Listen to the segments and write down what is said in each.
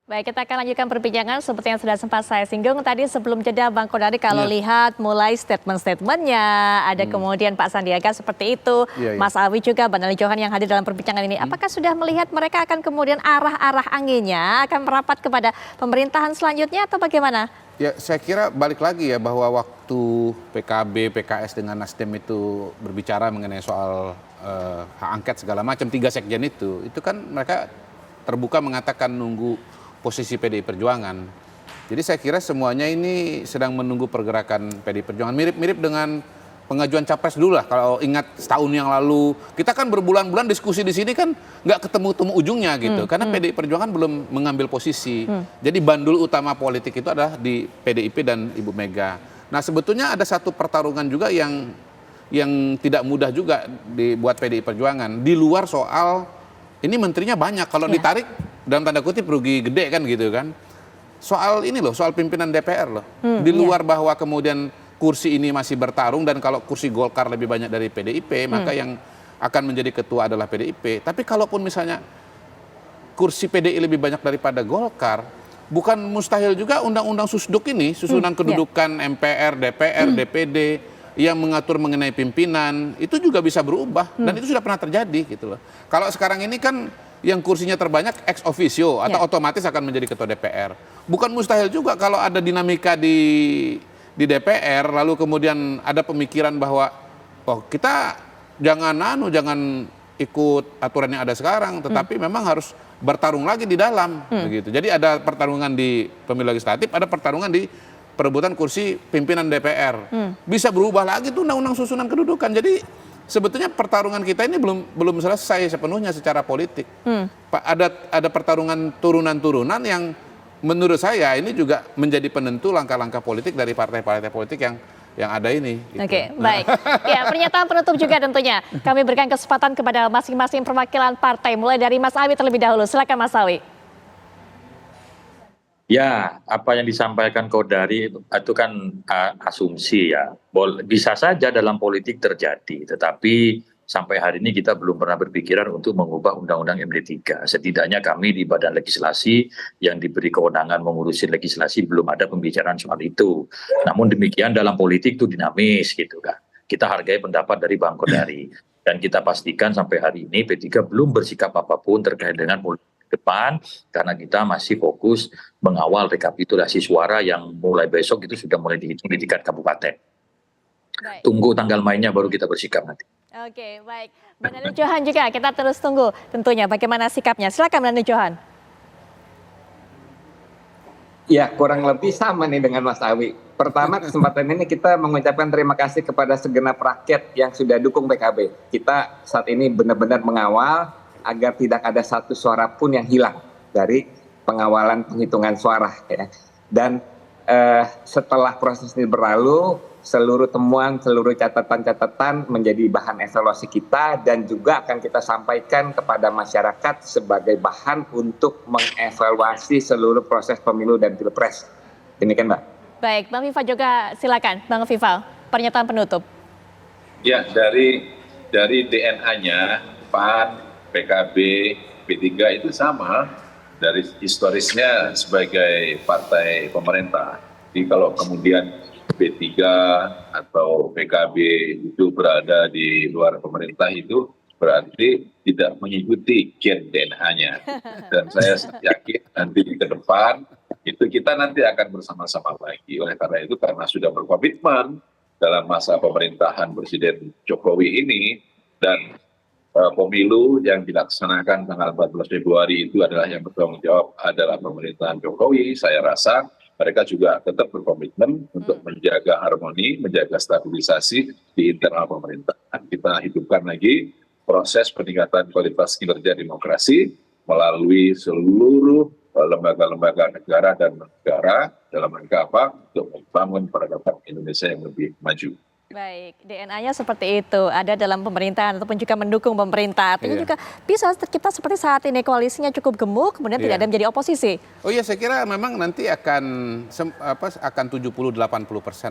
Baik, kita akan lanjutkan perbincangan seperti yang sudah sempat saya singgung tadi sebelum jeda, Bang Kodari. Kalau lihat mulai statement-statementnya, ada kemudian Pak Sandiaga seperti itu, Mas Awi juga, Bang Daniel Johan yang hadir dalam perbincangan ini. Apakah sudah melihat mereka akan kemudian arah-arah anginnya akan merapat kepada pemerintahan selanjutnya atau bagaimana? Ya, saya kira balik lagi ya bahwa waktu PKB, PKS dengan Nasdem itu berbicara mengenai soal hak angket segala macam, 3 sekjen itu kan mereka terbuka mengatakan nunggu posisi PDI Perjuangan. Jadi saya kira semuanya ini sedang menunggu pergerakan PDI Perjuangan. Mirip-mirip dengan pengajuan capres dulu lah. Kalau ingat setahun yang lalu, kita kan berbulan-bulan diskusi di sini kan nggak ketemu-temu ujungnya gitu. Karena PDI Perjuangan belum mengambil posisi. Jadi bandul utama politik itu adalah di PDIP dan Ibu Mega. Nah sebetulnya ada satu pertarungan juga yang tidak mudah juga dibuat PDI Perjuangan. Di luar soal, ini menterinya banyak. Kalau ditarik, dalam tanda kutip rugi gede kan gitu kan. Soal ini loh, soal pimpinan DPR loh. Di luar bahwa kemudian kursi ini masih bertarung dan kalau kursi Golkar lebih banyak dari PDIP, maka yang akan menjadi ketua adalah PDIP. Tapi kalaupun misalnya kursi PDI lebih banyak daripada Golkar, bukan mustahil juga undang-undang susduk ini, susunan kedudukan MPR, DPR, DPD yang mengatur mengenai pimpinan, itu juga bisa berubah dan itu sudah pernah terjadi gitu loh. Kalau sekarang ini kan yang kursinya terbanyak ex officio atau otomatis akan menjadi ketua DPR. Bukan mustahil juga kalau ada dinamika di DPR lalu kemudian ada pemikiran bahwa kita jangan ikut aturan yang ada sekarang, tetapi memang harus bertarung lagi di dalam begitu. Jadi ada pertarungan di pemilu legislatif, ada pertarungan di perebutan kursi pimpinan DPR. Bisa berubah lagi tuh undang-undang susunan kedudukan. Jadi sebetulnya pertarungan kita ini belum selesai sepenuhnya secara politik. Ada pertarungan turunan-turunan yang menurut saya ini juga menjadi penentu langkah-langkah politik dari partai-partai politik yang ada ini. Gitu. Oke, baik. Ya, pernyataan penutup juga tentunya. Kami berikan kesempatan kepada masing-masing perwakilan partai. Mulai dari Mas Awi terlebih dahulu. Silakan Mas Awi. Ya, apa yang disampaikan Kodari itu kan asumsi ya. Bisa saja dalam politik terjadi, tetapi sampai hari ini kita belum pernah berpikiran untuk mengubah Undang-Undang MD3. Setidaknya kami di Badan Legislasi yang diberi kewenangan mengurusi legislasi belum ada pembicaraan soal itu. Namun demikian dalam politik itu dinamis gitu kan. Kita hargai pendapat dari Bang Kodari. Dan kita pastikan sampai hari ini P3 belum bersikap apapun terkait dengan politik depan karena kita masih fokus mengawal rekapitulasi suara yang mulai besok itu sudah mulai dihitung di tingkat kabupaten. Baik. Tunggu tanggal mainnya baru kita bersikap nanti. Oke, baik. Bang Daniel Johan juga kita terus tunggu tentunya bagaimana sikapnya. Silakan Bang Daniel Johan. Ya, kurang lebih sama nih dengan Mas Awi. Pertama, kesempatan ini kita mengucapkan terima kasih kepada segenap rakyat yang sudah dukung PKB. Kita saat ini benar-benar mengawal agar tidak ada satu suara pun yang hilang dari pengawalan penghitungan suara. Ya. Dan setelah proses ini berlalu, seluruh temuan, seluruh catatan-catatan menjadi bahan evaluasi kita dan juga akan kita sampaikan kepada masyarakat sebagai bahan untuk mengevaluasi seluruh proses pemilu dan pilpres. Demikian, Mbak. Baik, Bang Viva juga silakan. Bang Viva, pernyataan penutup. Ya, dari DNA-nya PAN, PKB, P3 itu sama dari historisnya sebagai partai pemerintah. Jadi kalau kemudian P3 atau PKB itu berada di luar pemerintah itu berarti tidak mengikuti gen DNA-nya. Dan saya yakin nanti ke depan itu kita nanti akan bersama-sama lagi. Oleh karena itu karena sudah berkomitmen dalam masa pemerintahan Presiden Jokowi ini dan pemilu yang dilaksanakan tanggal 14 Februari itu adalah yang bertanggung jawab adalah pemerintahan Jokowi. Saya rasa mereka juga tetap berkomitmen untuk menjaga harmoni, menjaga stabilisasi di internal pemerintahan. Kita hidupkan lagi proses peningkatan kualitas kinerja demokrasi melalui seluruh lembaga-lembaga negara dan negara dalam rangka apa? Untuk membangun peradaban Indonesia yang lebih maju. Baik, DNA-nya seperti itu, ada dalam pemerintahan ataupun juga mendukung pemerintah. Artinya juga bisa kita seperti saat ini koalisinya cukup gemuk, kemudian tidak ada menjadi oposisi. Oh iya, saya kira memang nanti akan 70-80%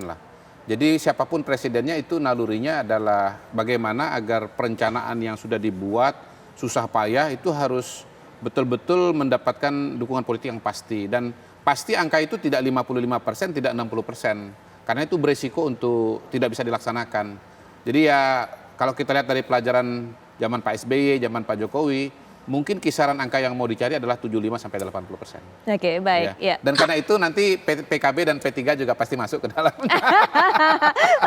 lah. Jadi siapapun presidennya itu nalurinya adalah bagaimana agar perencanaan yang sudah dibuat susah payah itu harus betul-betul mendapatkan dukungan politik yang pasti. Dan pasti angka itu tidak 55%, tidak 60%. Karena itu beresiko untuk tidak bisa dilaksanakan. Jadi ya kalau kita lihat dari pelajaran zaman Pak SBY, zaman Pak Jokowi, mungkin kisaran angka yang mau dicari adalah 75-80%. Oke, baik. Ya. Dan karena itu nanti PKB dan P3 juga pasti masuk ke dalam.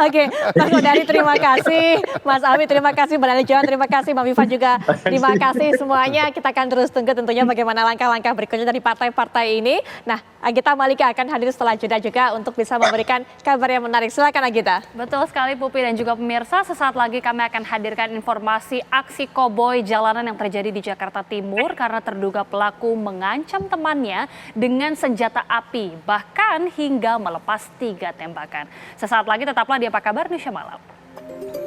Oke, Mas Kodari terima kasih, Mas Awi terima kasih, Mbak Nali Johan terima kasih, Mbak Viva juga terima kasih semuanya. Kita akan terus tunggu tentunya bagaimana langkah-langkah berikutnya dari partai-partai ini. Nah, Agita Malika akan hadir setelah jeda juga untuk bisa memberikan kabar yang menarik. Silakan Agita. Betul sekali Pupi dan juga pemirsa, sesaat lagi kami akan hadirkan informasi aksi koboi jalanan yang terjadi di Jakarta Timur karena terduga pelaku mengancam temannya dengan senjata api, bahkan hingga melepas 3 tembakan. Sesaat lagi tetaplah di Apa Kabar Indonesia Malam.